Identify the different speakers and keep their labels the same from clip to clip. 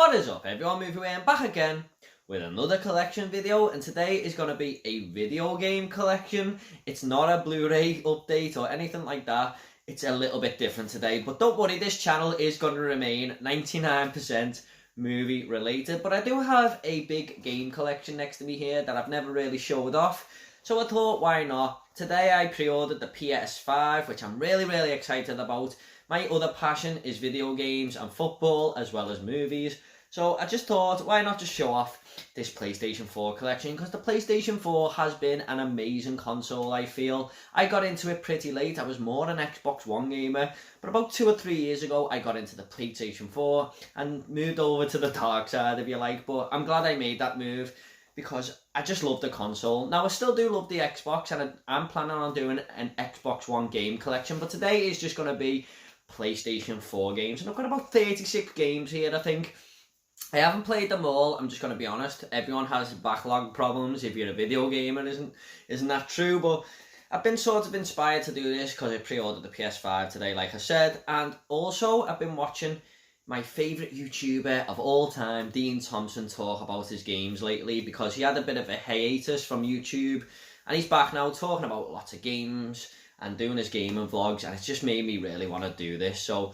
Speaker 1: What is up everyone, MovieWayne back again with another collection video, and today is going to be a video game collection. It's not a Blu-ray update or anything like that. It's a little bit different today, but don't worry, this channel is going to remain 99% movie related. But I do have a big game collection next to me here that I've never really showed off, so I thought why not. Today I pre-ordered the PS5, which I'm really excited about. My other passion is video games and football as well as movies. So I just thought, why not just show off this PlayStation 4 collection? Because the PlayStation 4 has been an amazing console, I feel. I got into it pretty late. I was more an Xbox One gamer. But about 2 or 3 years ago, I got into the PlayStation 4 and moved over to the dark side, if you like. But I'm glad I made that move, because I just love the console. Now, I still do love the Xbox, and I'm planning on doing an Xbox One game collection. But today is just going to be PlayStation 4 games, and I've got about 36 games here, I think. I haven't played them all, I'm just going to be honest. Everyone has backlog problems if you're a video gamer, isn't that true? But I've been sort of inspired to do this because I pre-ordered the PS5 today, like I said, and also I've been watching my favourite YouTuber of all time, Dean Thompson, talk about his games lately, because he had a bit of a hiatus from YouTube, and he's back now talking about lots of games and doing his gaming vlogs, and it's just made me really want to do this. So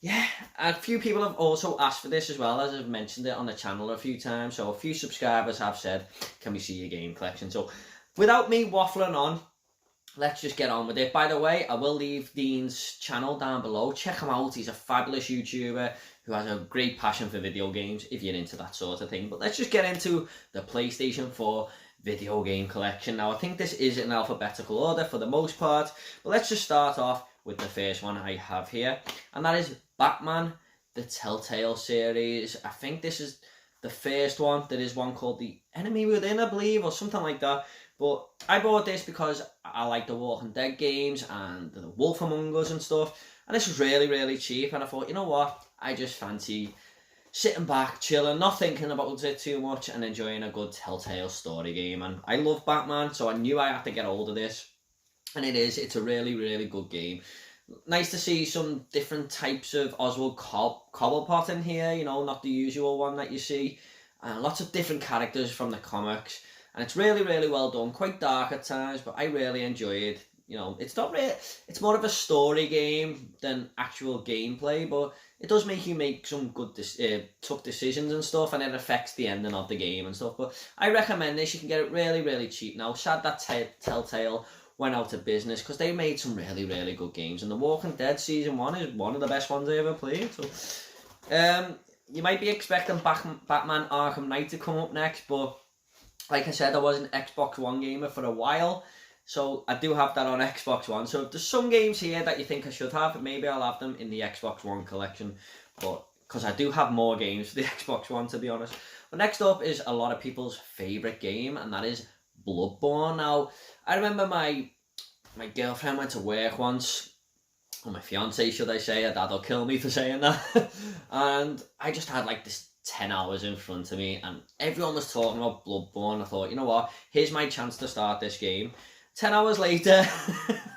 Speaker 1: yeah, a few people have also asked for this as well, as I've mentioned it on the channel a few times. So a few subscribers have said, can we see your game collection? So without me waffling on, let's just get on with it. By the way, I will leave Dean's channel down below. Check him out. He's a fabulous YouTuber who has a great passion for video games, if you're into that sort of thing. But let's just get into the PlayStation 4 video game collection. Now, I think this is in alphabetical order for the most part, but let's just start off with the first one I have here, and that is Batman the Telltale series. I think this is the first one. There is one called The Enemy Within, I believe, or something like that. But I bought this because I like the Walking Dead games and the Wolf Among Us and stuff, and this was really cheap, and I thought, you know what, I just fancy sitting back, chilling, not thinking about it too much, and enjoying a good Telltale story game. And I love Batman, so I knew I had to get hold of this, and it's a really good game. Nice to see some different types of Oswald Cobblepot in here, you know, not the usual one that you see, and lots of different characters from the comics, and it's really well done. Quite dark at times, but I really enjoy it. You know, it's not really, it's more of a story game than actual gameplay, but it does make you make some good tough decisions and stuff, and it affects the ending of the game and stuff. But I recommend this. You can get it really cheap now. Sad that Telltale went out of business, because they made some really good games, and The Walking Dead Season 1 is one of the best ones I ever played. So you might be expecting Batman Arkham Knight to come up next, but like I said, I was an Xbox One gamer for a while, so I do have that on Xbox One. So if there's some games here that you think I should have, maybe I'll have them in the Xbox One collection, but because I do have more games for the Xbox One, to be honest. But next up is a lot of people's favourite game, and that is Bloodborne. Now, I remember my girlfriend went to work once, or my fiance should I say, her dad will kill me for saying that, and I just had like this 10 hours in front of me, and everyone was talking about Bloodborne. I thought, you know what, here's my chance to start this game. 10 hours later,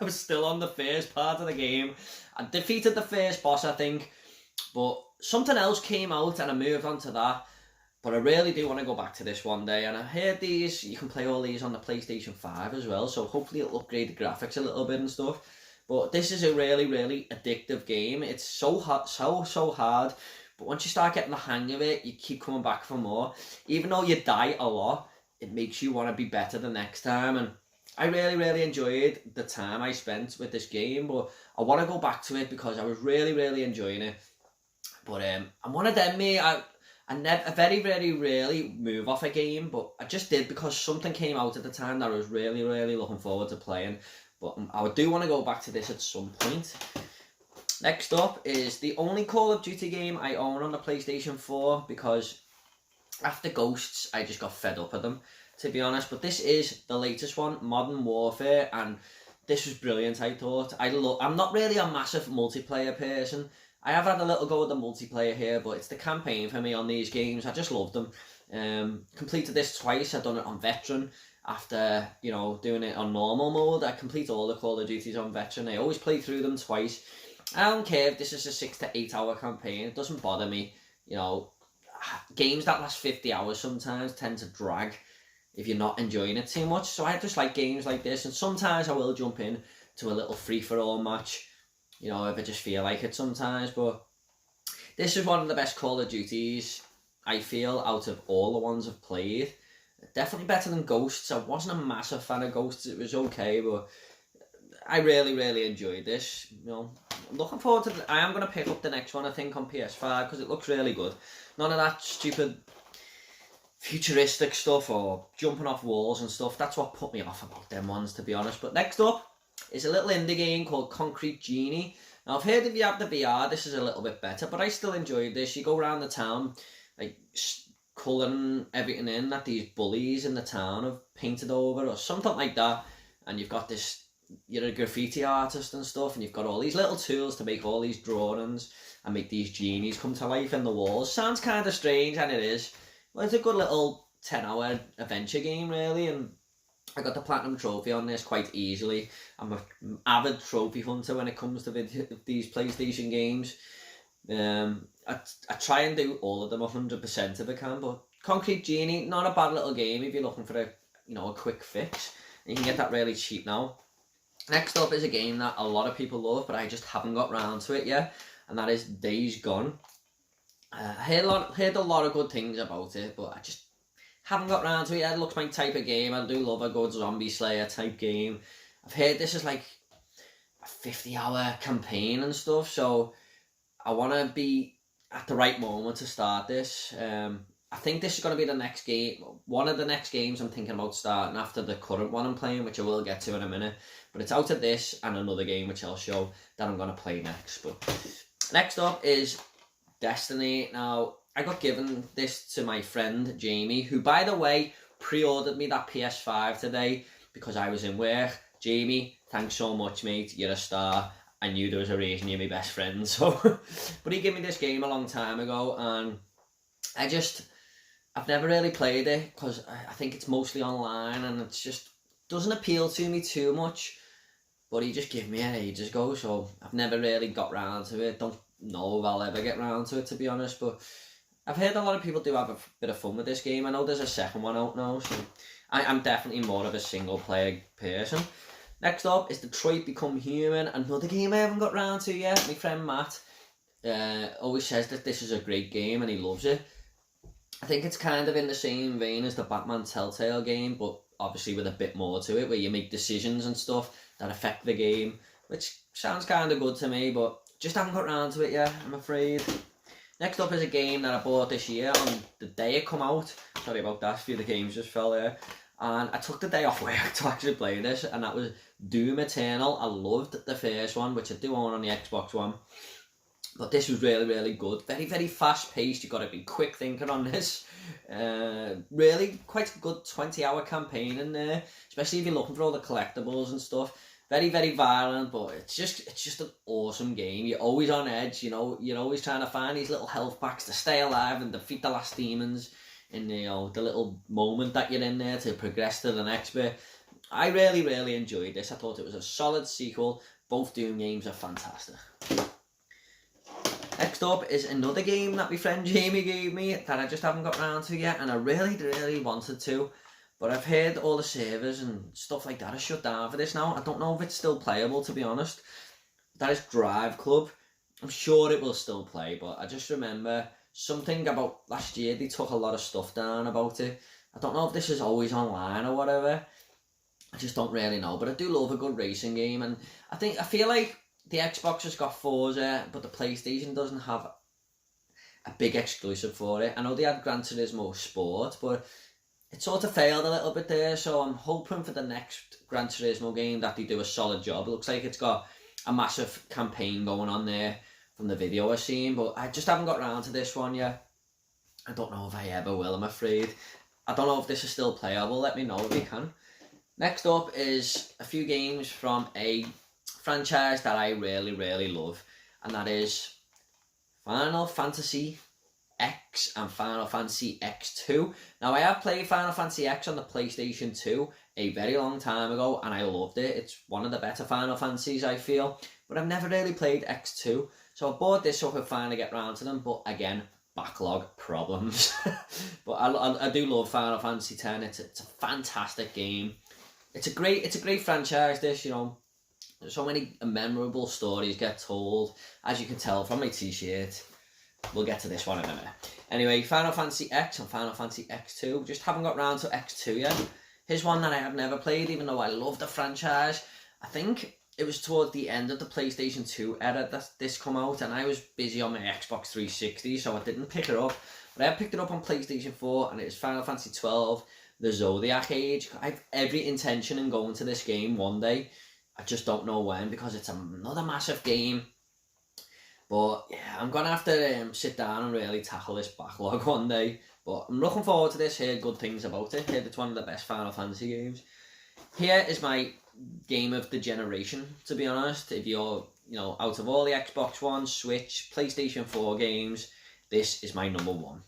Speaker 1: I was still on the first part of the game. I defeated the first boss, I think, but something else came out and I moved on to that. But I really do want to go back to this one day, and I heard you can play all these on the PlayStation 5 as well, so hopefully it'll upgrade the graphics a little bit and stuff. But this is a really addictive game. It's so hard, so hard, but once you start getting the hang of it, you keep coming back for more. Even though you die a lot, it makes you want to be better the next time, and I really enjoyed the time I spent with this game, but I want to go back to it because I was really enjoying it. But I'm one of them, mate. I very rarely move off a game, but I just did because something came out at the time that I was really looking forward to playing. But I do want to go back to this at some point. Next up is the only Call of Duty game I own on the PlayStation 4, because after Ghosts, I just got fed up with them, to be honest. But this is the latest one, Modern Warfare, and this was brilliant, I thought. I'm not really a massive multiplayer person. I have had a little go at the multiplayer here, but it's the campaign for me on these games. I just love them. Completed this twice. I've done it on Veteran after, you know, doing it on normal mode. I complete all the Call of Duties on Veteran. I always play through them twice. I don't care if this is a 6 to 8 hour campaign. It doesn't bother me. You know, games that last 50 hours sometimes tend to drag if you're not enjoying it too much. So I just like games like this, and sometimes I will jump in to a little free-for-all match, you know, if I just feel like it sometimes. But this is one of the best Call of Duties, I feel, out of all the ones I've played. Definitely better than Ghosts. I wasn't a massive fan of Ghosts. It was okay, but I really enjoyed this. You know, I'm looking forward to I am going to pick up the next one, I think, on PS5, because it looks really good. None of that stupid futuristic stuff or jumping off walls and stuff. That's what put me off about them ones, to be honest. But next up is a little indie game called Concrete Genie. Now, I've heard if you have the VR, this is a little bit better, but I still enjoyed this. You go around the town, like, colouring everything in that these bullies in the town have painted over or something like that, and you've got this, you're a graffiti artist and stuff, and you've got all these little tools to make all these drawings and make these genies come to life in the walls. Sounds kind of strange, and it is. Well, it's a good little 10-hour adventure game, really, and I got the Platinum Trophy on this quite easily. I'm an avid trophy hunter when it comes to these PlayStation games. I try and do all of them 100% if I can, but Concrete Genie, not a bad little game if you're looking for a quick fix. You can get that really cheap now. Next up is a game that a lot of people love, but I just haven't got round to it yet, and that is Days Gone. I heard a lot of good things about it, but I just haven't got round to it yet. It looks my type of game. I do love a good zombie slayer type game. I've heard this is like a 50-hour campaign and stuff, so I want to be at the right moment to start this. I think this is going to be the next game, one of the next games I'm thinking about starting after the current one I'm playing, which I will get to in a minute. But it's out of this and another game which I'll show that I'm going to play next. But next up is Destiny. Now, I got given this to my friend Jamie, who, by the way, pre-ordered me that PS5 today because I was in work. Jamie, thanks so much, mate. You're a star. I knew there was a reason you're my best friend. So, but he gave me this game a long time ago, and I've never really played it because I think it's mostly online, and it's just doesn't appeal to me too much. But he just gave me it ages ago, so I've never really got round to it. Don't know if I'll ever get round to it, to be honest, but I've heard a lot of people do have a bit of fun with this game. I know there's a second one out now, so I'm definitely more of a single player person. Next up is Detroit Become Human, another game I haven't got round to yet. My friend Matt always says that this is a great game and he loves it. I think it's kind of in the same vein as the Batman Telltale game, but obviously with a bit more to it, where you make decisions and stuff that affect the game, which sounds kind of good to me, but just haven't got round to it yet, I'm afraid. Next up is a game that I bought this year on the day it come out. Sorry about that, a few of the games just fell there. And I took the day off work to actually play this, and that was Doom Eternal. I loved the first one, which I do own on the Xbox One. But this was really good. Very fast paced. You've got to be quick thinking on this. Really quite a good 20-hour campaign in there, especially if you're looking for all the collectibles and stuff. Very violent, but it's just an awesome game. You're always on edge, you know. You're always trying to find these little health packs to stay alive and defeat the last demons in the little moment that you're in there to progress to the next bit. I really enjoyed this. I thought it was a solid sequel. Both Doom games are fantastic. Next up is another game that my friend Jamie gave me that I just haven't got round to yet, and I really wanted to. But I've heard all the servers and stuff like that are shut down for this now. I don't know if it's still playable, to be honest. That is Drive Club. I'm sure it will still play, but I just remember something about last year, they took a lot of stuff down about it. I don't know if this is always online or whatever. I just don't really know, but I do love a good racing game, and I feel like the Xbox has got Forza, but the PlayStation doesn't have a big exclusive for it. I know they had Gran Turismo Sport, but it sort of failed a little bit there, so I'm hoping for the next Gran Turismo game that they do a solid job. It looks like it's got a massive campaign going on there from the video I've seen, but I just haven't got round to this one yet. I don't know if I ever will, I'm afraid. I don't know if this is still playable, let me know if you can. Next up is a few games from a franchise that I really love, and that is Final Fantasy X and Final Fantasy X2. Now, I have played Final Fantasy X on the PlayStation 2 a very long time ago, and I loved it. It's one of the better Final Fantasies, I feel, but I've never really played X2, so I bought this so I could finally get round to them. But again, backlog problems. But I do love Final Fantasy X. It's a fantastic game. It's a great franchise. This, you know, so many memorable stories get told, as you can tell from my t-shirt. We'll get to this one in a minute. Anyway, Final Fantasy X and Final Fantasy X2. Just haven't got round to X2 yet. Here's one that I have never played, even though I love the franchise. I think it was towards the end of the PlayStation 2 era that this come out, and I was busy on my Xbox 360, so I didn't pick it up. But I picked it up on PlayStation 4, and it was Final Fantasy 12, the Zodiac Age. I have every intention in going to this game one day. I just don't know when, because it's another massive game. But yeah, I'm going to have to sit down and really tackle this backlog one day. But I'm looking forward to this. Heard good things about it. Heard it's one of the best Final Fantasy games. Here is my game of the generation, to be honest. If you're, you know, out of all the Xbox One, Switch, PlayStation 4 games, this is my number one.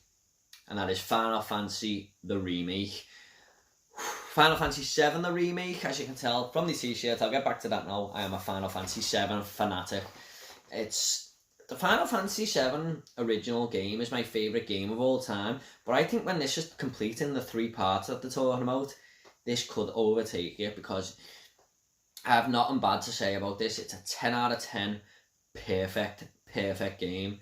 Speaker 1: And that is Final Fantasy the Remake. Final Fantasy VII the Remake, as you can tell from the t-shirt. I'll get back to that now. I am a Final Fantasy VII fanatic. It's the Final Fantasy VII original game is my favourite game of all time, but I think when this is complete in the 3 parts that they're talking about, this could overtake it, because I have nothing bad to say about this. It's a 10 out of 10 perfect game.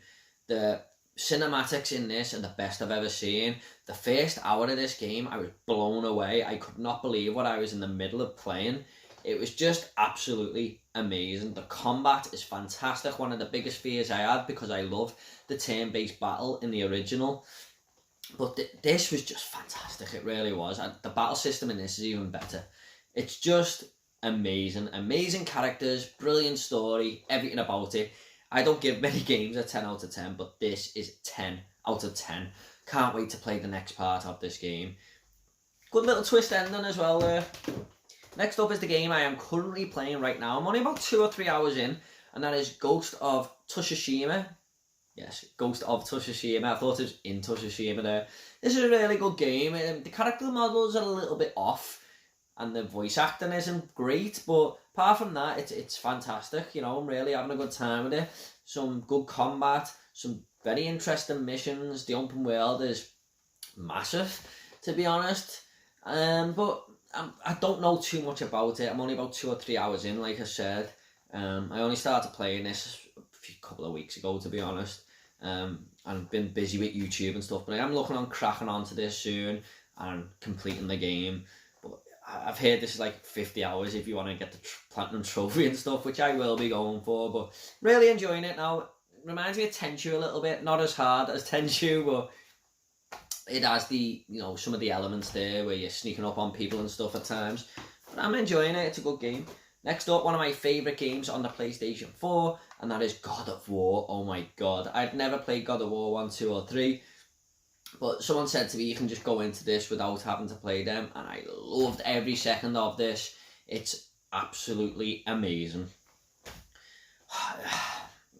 Speaker 1: The cinematics in this are the best I've ever seen. The first hour of this game, I was blown away. I could not believe what I was in the middle of playing. It was just absolutely amazing. The combat is fantastic. One of the biggest fears I had, because I love the turn-based battle in the original. But this was just fantastic. It really was. And the battle system in this is even better. It's just amazing. Amazing characters, brilliant story, everything about it. I don't give many games a 10 out of 10, but this is 10 out of 10. Can't wait to play the next part of this game. Good little twist ending as well there. Next up is the game I am currently playing right now. I'm only about 2 or 3 hours in, and that is Ghost of Tsushima. Yes, Ghost of Tsushima. I thought it was in Tsushima there. This is a really good game. The character models are a little bit off, and the voice acting isn't great, but apart from that, it's fantastic. You know, I'm really having a good time with it. Some good combat, some very interesting missions. The open world is massive, to be honest. But I don't know too much about it. I'm only about 2 or 3 hours in, like I said. I only started playing this a couple of weeks ago, to be honest. I've been busy with YouTube and stuff, but I am looking on cracking onto this soon and completing the game. But I've heard this is like 50 hours if you want to get the platinum trophy and stuff, which I will be going for. But really enjoying it now. It reminds me of Tenchu a little bit. Not as hard as Tenchu, but it has the, you know, some of the elements there where you're sneaking up on people and stuff at times. But I'm enjoying it. It's a good game. Next up, one of my favourite games on the PlayStation 4, and that is God of War. Oh my god. I'd never played God of War 1, 2 or 3, but someone said to me you can just go into this without having to play them, and I loved every second of this. It's absolutely amazing.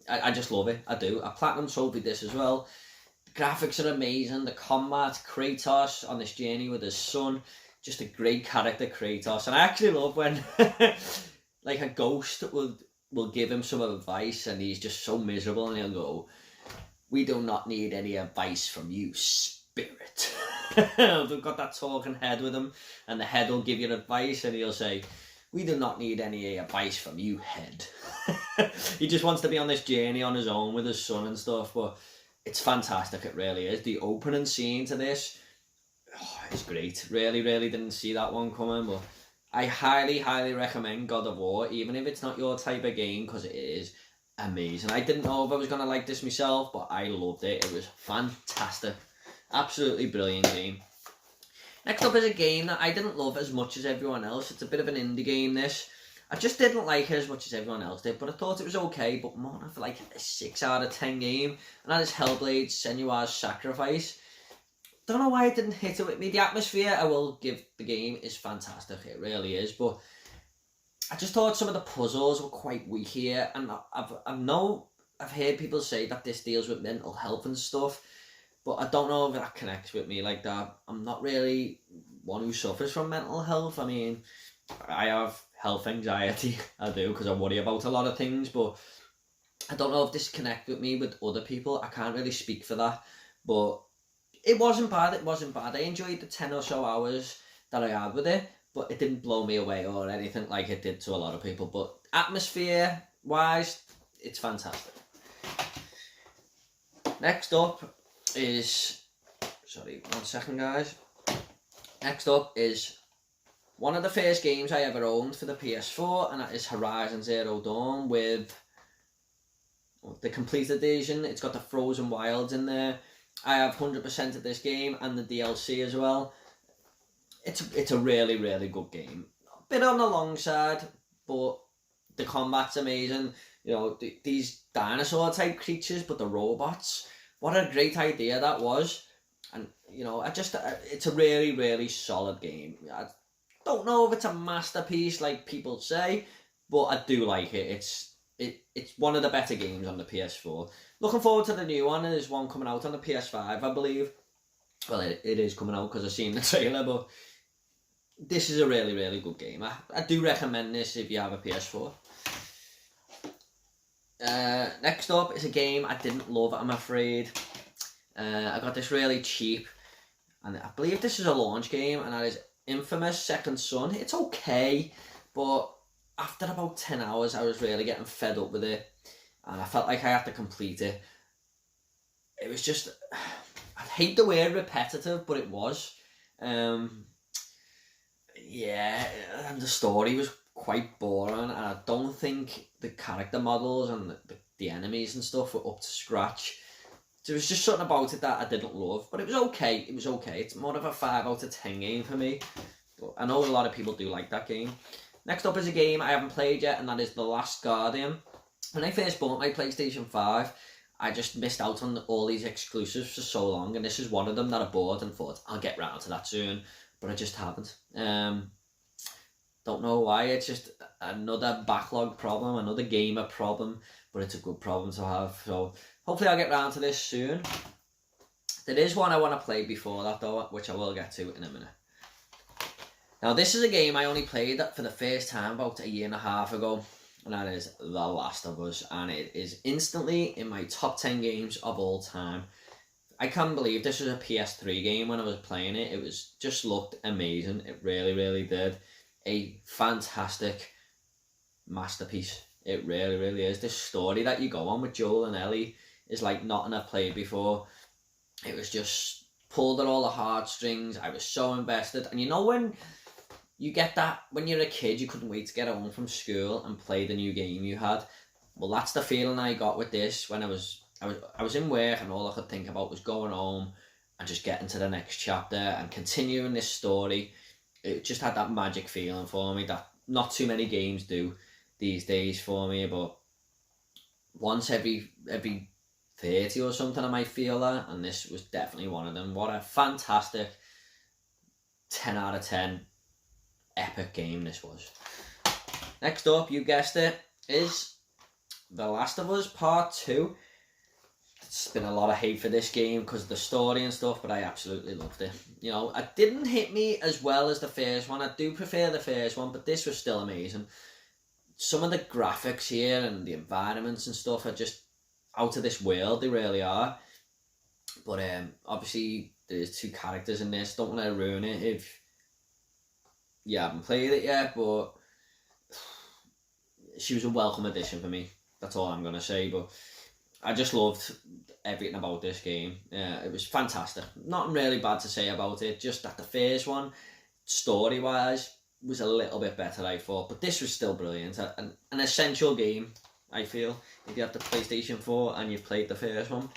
Speaker 1: I just love it. I do. I platinum trophied this as well. The graphics are amazing. The combat, Kratos on this journey with his son, just a great character, Kratos. And I actually love when like a ghost will give him some advice and he's just so miserable, and he'll go, "We do not need any advice from you, spirit." They've got that talking head with him, and the head will give you advice, and he'll say, "We do not need any advice from you, head." He just wants to be on this journey on his own with his son and stuff, but it's fantastic. It really is. The opening scene to this, it's great. Really didn't see that one coming, but I highly recommend God of War, even if it's not your type of game, because it is amazing. I didn't know if I was going to like this myself, but I loved it. It was fantastic. Absolutely brilliant game. Next up is a game that I didn't love as much as everyone else. It's a bit of an indie game, this. I just didn't like it as much as everyone else did, but I thought it was okay, but more of like a 6 out of 10 game, and that is Hellblade: Senua's Sacrifice. Don't know why it didn't hit it with me. The atmosphere, I will give the game, is fantastic. It really is, but I just thought some of the puzzles were quite weak here, and I've heard people say that this deals with mental health and stuff, but I don't know if that connects with me like that. I'm not really one who suffers from mental health. I mean, I have health anxiety, I do, because I worry about a lot of things, but I don't know if this connects with me with other people. I can't really speak for that, but but it wasn't bad. It wasn't bad. I enjoyed the 10 or so hours that I had with it, but it didn't blow me away or anything like it did to a lot of people. But atmosphere wise, it's fantastic. Next up is, sorry, 1 second guys. Next up is one of the first games I ever owned for the PS4, and that is Horizon Zero Dawn with the complete edition. It's got the Frozen Wilds in there. I have 100% of this game and the DLC as well. It's a really, really good game. A bit on the long side, but the combat's amazing. You know, these dinosaur type creatures, but the robots. What a great idea that was. And, you know, it's a really, really solid game. I don't know if it's a masterpiece like people say, but I do like it. It's one of the better games on the PS4. Looking forward to the new one. There's one coming out on the PS5, I believe. Well, it is coming out because I've seen the trailer, but this is a really, really good game. I do recommend this if you have a PS4. Next up is a game I didn't love, I'm afraid. I got this really cheap, and I believe this is a launch game, and that is Infamous Second Son. It's okay, but after about 10 hours, I was really getting fed up with it, and I felt like I had to complete it. It was just, I hate the word repetitive, but it was. Yeah, and the story was quite boring, and I don't think the character models and the enemies and stuff were up to scratch. There was just something about it that I didn't love, but it was okay. It was okay. It's more of a 5 out of 10 game for me, but I know a lot of people do like that game. Next up is a game I haven't played yet, and that is The Last Guardian. When I first bought my PlayStation 5, I just missed out on all these exclusives for so long, and this is one of them that I bought and thought, I'll get round to that soon, but I just haven't. Don't know why, it's just another backlog problem, another gamer problem, but it's a good problem to have, so hopefully I'll get round to this soon. There is one I want to play before that though, which I will get to in a minute. Now this is a game I only played for the first time about a year and a half ago, and that is The Last of Us, and it is instantly in my top 10 games of all time. I can't believe this was a PS3 game when I was playing it. It was just looked amazing. It really, really did. A fantastic masterpiece. It really, really is. This story that you go on with Joel and Ellie is like nothing I've played before. It was just pulled at all the heartstrings. I was so invested. And you know when you get that, when you're a kid, you couldn't wait to get home from school and play the new game you had. Well, that's the feeling I got with this when I was in work, and all I could think about was going home and just getting to the next chapter and continuing this story. It just had that magic feeling for me that not too many games do these days for me, but once every 30 or something I might feel that, and this was definitely one of them. What a fantastic 10 out of 10 epic game this was. Next up, you guessed it, is The Last of Us Part 2. It's been a lot of hate for this game because of the story and stuff, but I absolutely loved it. You know, it didn't hit me as well as the first one. I do prefer the first one, but this was still amazing. Some of the graphics here and the environments and stuff are just out of this world. They really are. But obviously there's 2 characters in this. Don't want to ruin it if you haven't played it yet, but she was a welcome addition for me. That's all I'm going to say, but I just loved everything about this game. It was fantastic. Nothing really bad to say about it, just that the first one, story-wise, was a little bit better, I thought, but this was still brilliant. An essential game, I feel, if you have the PlayStation 4 and you've played the first one.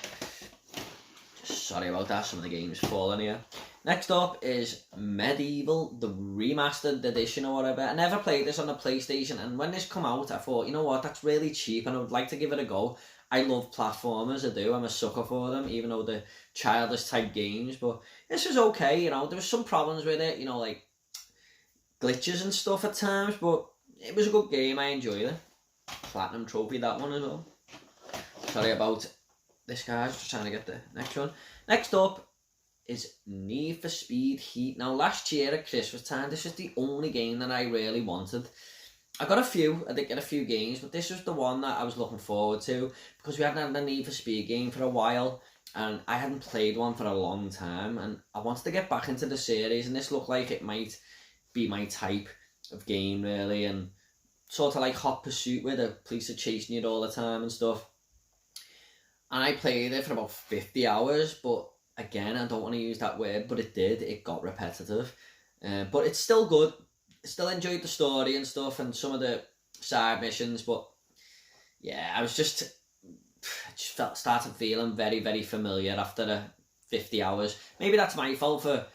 Speaker 1: Just sorry about that, some of the games falling here. Next up is Medieval, the remastered edition or whatever. I never played this on the PlayStation, and when this come out, I thought, you know what, that's really cheap, and I would like to give it a go. I love platformers, I do, I'm a sucker for them, even though they're childish type games, but this was okay, you know, there was some problems with it, you know, like glitches and stuff at times, but it was a good game, I enjoyed it. Platinum trophy, that one as well. Sorry about this, guys, just trying to get the next one. Next up is Need for Speed Heat. Now, last year at Christmas time, this was the only game that I really wanted. I did get a few games, but this was the one that I was looking forward to, because we hadn't had a Need for Speed game for a while, and I hadn't played one for a long time, and I wanted to get back into the series, and this looked like it might be my type of game, really, and sort of like Hot Pursuit, where the police are chasing you all the time and stuff. And I played it for about 50 hours, but again, I don't want to use that word, but it got repetitive. But it's still good. I still enjoyed the story and stuff, and some of the side missions, but yeah, I just started feeling very, very familiar after 50 hours. Maybe that's my fault for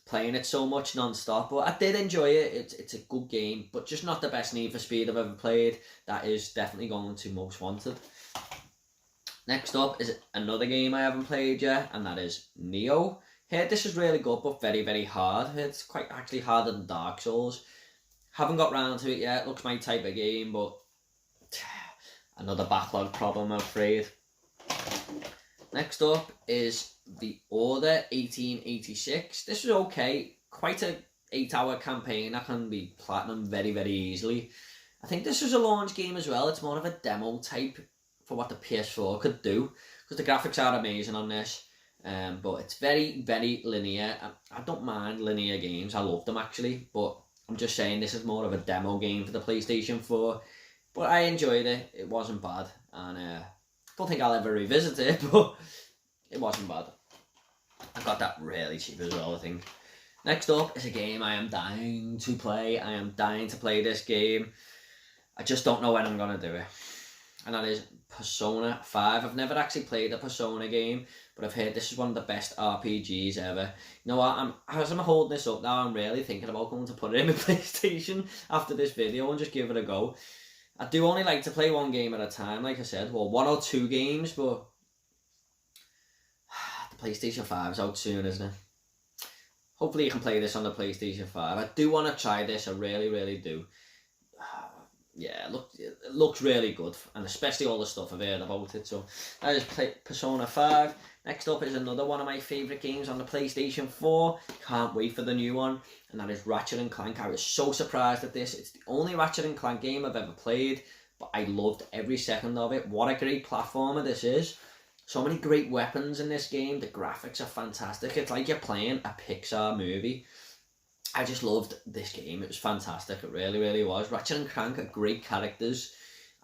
Speaker 1: playing it so much non-stop, but I did enjoy it. It's a good game, but just not the best Need for Speed I've ever played. That is definitely going to Most Wanted. Next up is another game I haven't played yet, and that is Nioh. Heard this is really good, but very, very hard. It's quite actually harder than Dark Souls. Haven't got round to it yet. Looks my type of game, but another backlog problem, I'm afraid. Next up is The Order 1886. This is okay. Quite a 8-hour campaign that can be platinum very, very easily. I think this was a launch game as well. It's more of a demo type for what the PS4 could do, because the graphics are amazing on this. But it's very, very linear. I don't mind linear games. I love them actually, but I'm just saying this is more of a demo game for the PlayStation 4. But I enjoyed it. It wasn't bad, and I don't think I'll ever revisit it, but it wasn't bad. I got that really cheap as well, I think. Next up is a game I am dying to play. I am dying to play this game. I just don't know when I'm going to do it. And that is Persona 5. I've never actually played a Persona game, but I've heard this is one of the best RPGs ever. You know what, as I'm holding this up now, I'm really thinking about going to put it in my PlayStation after this video and just give it a go. I do only like to play one game at a time, like I said. Well, 1 or 2 games, but the PlayStation 5 is out soon, isn't it? Hopefully you can play this on the PlayStation 5. I do want to try this, I really, really do. Yeah, it looks really good, and especially all the stuff I've heard about it. So that is Persona 5. Next up is another one of my favourite games on the PlayStation 4. Can't wait for the new one, and that is Ratchet & Clank. I was so surprised at this. It's the only Ratchet & Clank game I've ever played, but I loved every second of it. What a great platformer this is. So many great weapons in this game. The graphics are fantastic. It's like you're playing a Pixar movie. I just loved this game. It was fantastic. It really, really was. Ratchet & Clank are great characters,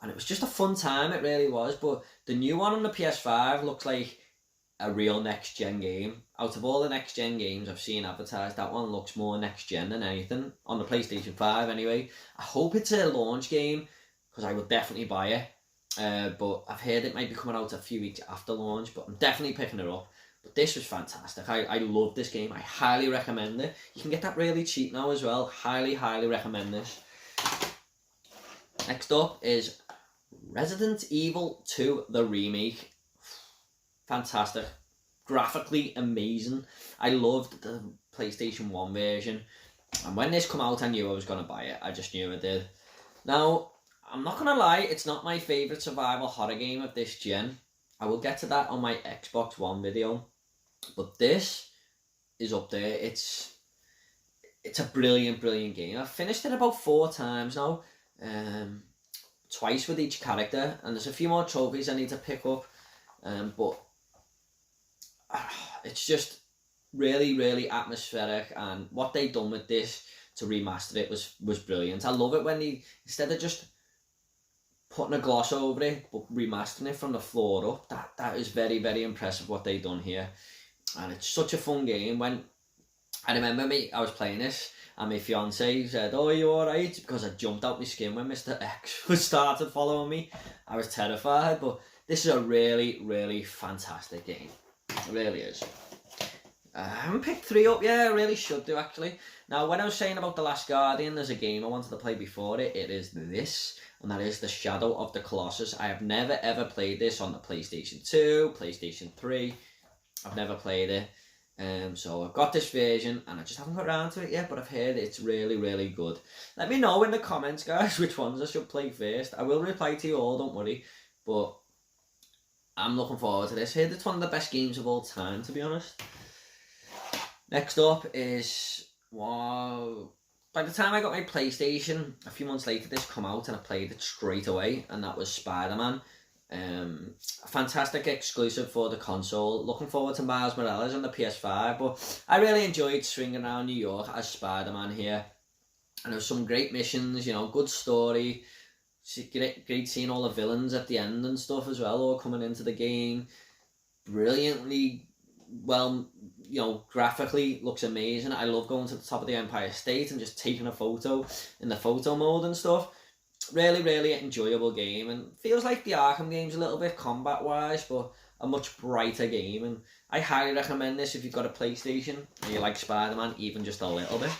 Speaker 1: and it was just a fun time. It really was. But the new one on the PS5 looks like a real next-gen game. Out of all the next-gen games I've seen advertised, that one looks more next-gen than anything. On the PlayStation 5, anyway. I hope it's a launch game, because I would definitely buy it. But I've heard it might be coming out a few weeks after launch, but I'm definitely picking it up. But this was fantastic. I love this game. I highly recommend it. You can get that really cheap now as well. Highly, highly recommend this. Next up is Resident Evil 2, the remake. Fantastic. Graphically amazing. I loved the PlayStation 1 version. And when this came out, I knew I was going to buy it. I just knew I did. Now, I'm not going to lie, it's not my favourite survival horror game of this gen. I will get to that on my Xbox One video. But this is up there. It's a brilliant, brilliant game. I've finished it about 4 times now. Twice with each character. And there's a few more trophies I need to pick up. But it's just really, really atmospheric. And what they've done with this to remaster it was brilliant. I love it when they, instead of just putting a gloss over it, but remastering it from the floor up, that is very, very impressive what they've done here. And it's such a fun game. When I remember I was playing this, and my fiance said, "Oh, are you alright?" Because I jumped out my skin when Mr. X started following me. I was terrified, but this is a really, really fantastic game. It really is. I haven't picked 3 up yet. I really should do, actually. Now, when I was saying about The Last Guardian, there's a game I wanted to play before it. It is this, and that is The Shadow of the Colossus. I have never, ever played this on the PlayStation 2, PlayStation 3. I've never played it. So I've got this version, and I just haven't got around to it yet, but I've heard it's really, really good. Let me know in the comments, guys, which ones I should play first. I will reply to you all, don't worry. But I'm looking forward to this. I heard it's one of the best games of all time, to be honest. Next up is, wow, by the time I got my PlayStation, a few months later this come out and I played it straight away, and that was Spider-Man. A fantastic exclusive for the console. Looking forward to Miles Morales on the PS5, but I really enjoyed swinging around New York as Spider-Man here. And there was some great missions, you know, good story. Great seeing all the villains at the end and stuff as well, all coming into the game. Brilliantly, well, you know, graphically looks amazing. I love going to the top of the Empire State and just taking a photo in the photo mode and stuff. Really, really enjoyable game, and feels like the Arkham game's a little bit combat-wise, but a much brighter game, and I highly recommend this if you've got a PlayStation and you like Spider-Man even just a little bit.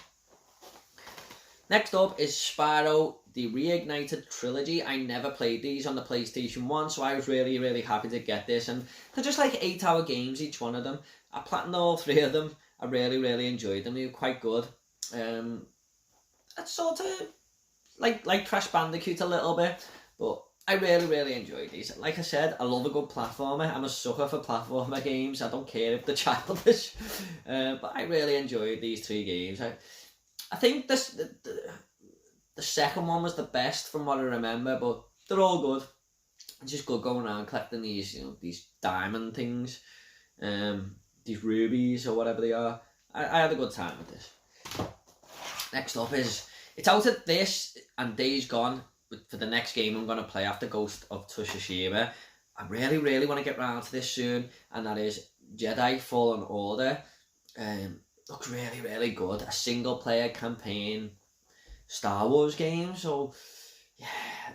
Speaker 1: Next up is Spyro the Reignited Trilogy. I never played these on the PlayStation 1, so I was really, really happy to get this, and they're just like 8-hour games, each one of them. I platinumed all 3 of them. I really, really enjoyed them. They were quite good. It's sort of like Crash Bandicoot a little bit, but I really, really enjoyed these. Like I said, I love a good platformer. I'm a sucker for platformer games. I don't care if they're childish, but I really enjoyed these 3 games. I think the second one was the best from what I remember, but they're all good. It's just good going around collecting these, you know, these diamond things, these rubies or whatever they are. I had a good time with this. Next up is, it's out of this and Days Gone for the next game I'm going to play after Ghost of Tsushima. I really, really want to get round to this soon, and that is Jedi Fallen Order. Looks really, really good. A single player campaign Star Wars game, so yeah,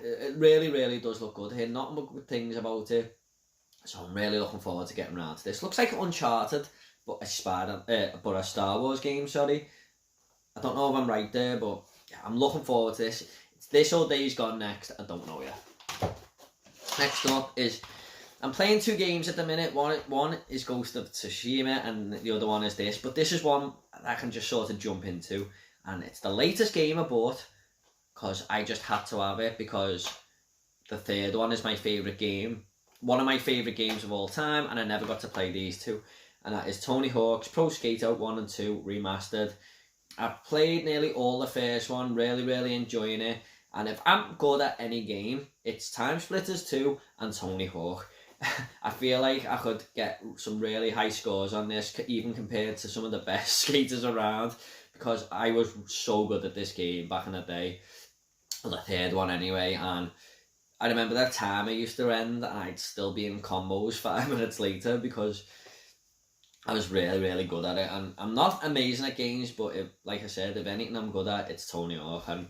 Speaker 1: it really, really does look good here. Not much good things about it, so I'm really looking forward to getting around to this. Looks like Uncharted, but a Star Wars game, sorry. I don't know if I'm right there, but yeah, I'm looking forward to this. It's this or Days Gone next, I don't know yet. Next up is, I'm playing 2 games at the minute. One is Ghost of Tsushima and the other one is this, but this is one I can just sort of jump into, and it's the latest game I bought because I just had to have it, because the third one is my favourite game, one of my favourite games of all time, and I never got to play these 2, and that is Tony Hawk's Pro Skater 1 and 2 Remastered. I've played nearly all the first one, really, really enjoying it, and if I'm good at any game, it's Time Splitters 2 and Tony Hawk. I feel like I could get some really high scores on this, even compared to some of the best skaters around, because I was so good at this game back in the day, well, the third one anyway, and I remember that time I used to end and I'd still be in combos 5 minutes later because I was really, really good at it. And I'm not amazing at games, but like I said, if anything I'm good at, it's Tony Hawk, and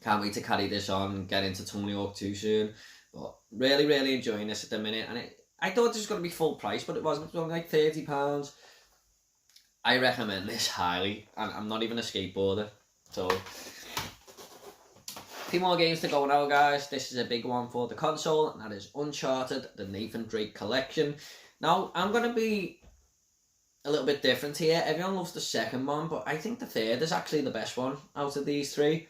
Speaker 1: can't wait to carry this on and get into Tony Hawk 2 soon. But really, really enjoying this at the minute, and I thought this was going to be full price, but it wasn't. It was only like £30. I recommend this highly, and I'm not even a skateboarder, so 2 more games to go now, guys. This is a big one for the console, and that is Uncharted, the Nathan Drake Collection. Now, I'm going to be a little bit different here. Everyone loves the second one, but I think the third is actually the best one out of these 3.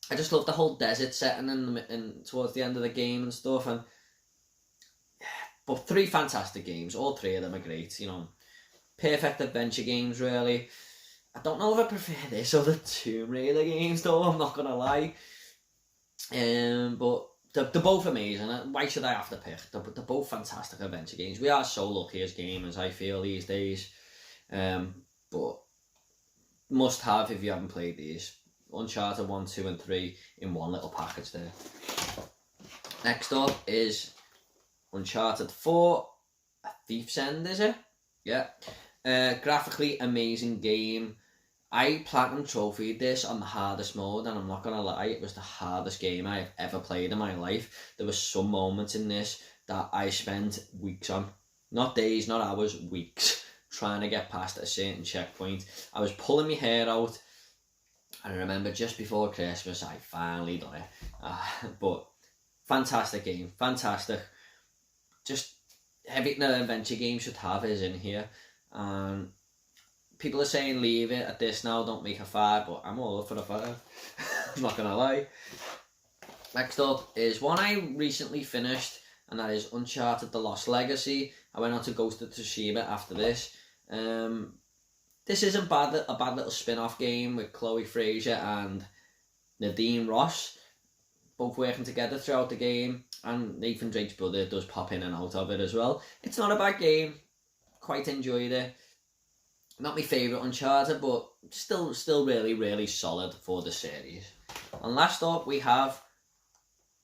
Speaker 1: I just love the whole desert setting in towards the end of the game and stuff, and but 3 fantastic games. All 3 of them are great, you know. Perfect adventure games, really. I don't know if I prefer this or the Tomb Raider games, though, I'm not gonna lie. But they're both amazing. Why should I have to pick? They're both fantastic adventure games. We are so lucky as gamers, I feel, these days. But must have if you haven't played these. Uncharted 1, 2 and 3 in one little package there. Next up is Uncharted 4, A Thief's End, is it? Yeah. Graphically amazing game. I platinum trophied this on the hardest mode, and I'm not gonna lie, it was the hardest game I have ever played in my life. There were some moments in this that I spent weeks on. Not days, not hours, weeks, trying to get past a certain checkpoint. I was pulling my hair out. And I remember just before Christmas, I finally done it. But fantastic game, fantastic. Just everything an adventure game should have is in here. And people are saying leave it at this now, don't make a 5, but I'm all up for a 5. I'm not gonna lie. Next up is one I recently finished, and that is Uncharted: The Lost Legacy. I went on to Ghost of Tsushima after this. This isn't a bad little spin-off game with Chloe Fraser and Nadine Ross, both working together throughout the game, and Nathan Drake's brother does pop in and out of it as well. It's not a bad game, quite enjoyed it. Not my favourite Uncharted, but still really, really solid for the series. And last up we have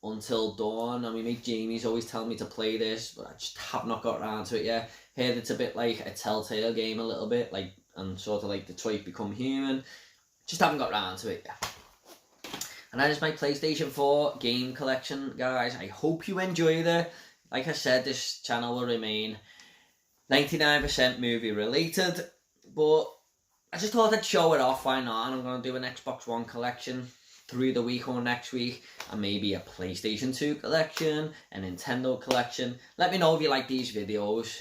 Speaker 1: Until Dawn. I mean, mate Jamie's always telling me to play this, but I just have not got around to it yet. Heard it's a bit like a Telltale game a little bit, like, and sort of like Detroit Become Human. Just haven't got around to it yet. And that is my PlayStation 4 game collection, guys. I hope you enjoyed it. Like I said, this channel will remain 99% movie related, but I just thought I'd show it off, why not? And I'm going to do an Xbox One collection through the week or next week, and maybe a PlayStation 2 collection, a Nintendo collection. Let me know if you like these videos,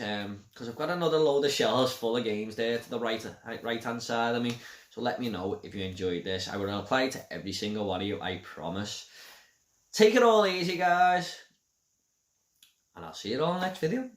Speaker 1: because I've got another load of shelves full of games there to the right hand side of me. So let me know if you enjoyed this. I will reply to every single one of you, I promise. Take it all easy, guys, and I'll see you all in the next video.